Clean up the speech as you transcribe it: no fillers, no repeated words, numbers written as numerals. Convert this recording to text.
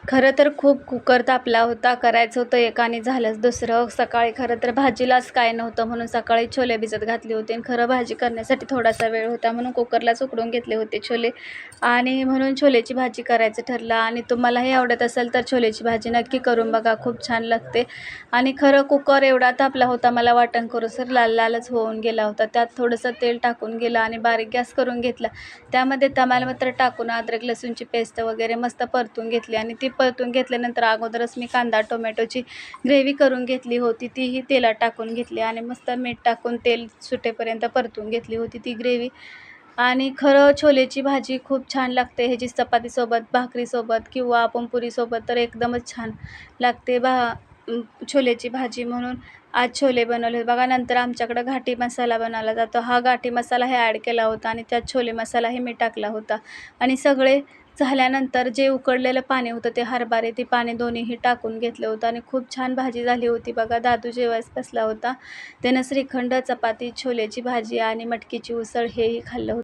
खरं तर खूप कुकर तापला होता. करायचं होतं एक आणि झालंच दुसरं. सकाळी खरं तर भाजीलाच काय नव्हतं म्हणून सकाळी छोले भिजत घातले होते आणि खरं भाजी करण्यासाठी थोडासा वेळ होता म्हणून कुकरलाच उकडून घेतले होते छोले आणि म्हणून छोलेची भाजी करायचं ठरलं. आणि तुम्हालाही आवडत असेल तर छोलेची भाजी नक्की करून बघा, खूप छान लागते. आणि खरं कुकर एवढा तापला होता, मला वाटण करूसर लाल लालच होऊन गेला होता. त्यात थोडंसं तेल टाकून गेलं आणि बारीक गॅस करून घेतला. त्यामध्ये तमालपत्र टाकून अद्रक लसूणची पेस्ट वगैरे मस्त परतून घेतली आणि ती परतून घेतल्यानंतर अगोदरच मी कांदा टोमॅटोची ग्रेव्ही करून घेतली होती, तीही तेलात टाकून घेतली आणि मस्त मीठ टाकून तेल सुटेपर्यंत परतून घेतली होती ती ग्रेव्ही. आणि खरं छोलेची भाजी खूप छान लागते. ह्याची चपातीसोबत, भाकरीसोबत किंवा आपण पुरीसोबत तर एकदमच छान लागते छोलेची भाजी. म्हणून आज छोले बनवले बघा. नंतर आमच्याकडं घाटी मसाला बनवला जातो. हा घाटी मसाला हे ॲड केला होता आणि त्यात छोले मसालाही मी टाकला होता. आणि सगळे झाल्यानंतर जे उकडलेलं पाणी होतं ते हरभरे ते पाणी दोन्हीही टाकून घेतलं होतं आणि खूप छान भाजी झाली होती बघा. दादू जेवायस बसला होता. त्यानं श्रीखंड, चपाती, छोलेची भाजी आणि मटकीची उसळ हेही खाल्लं होतं.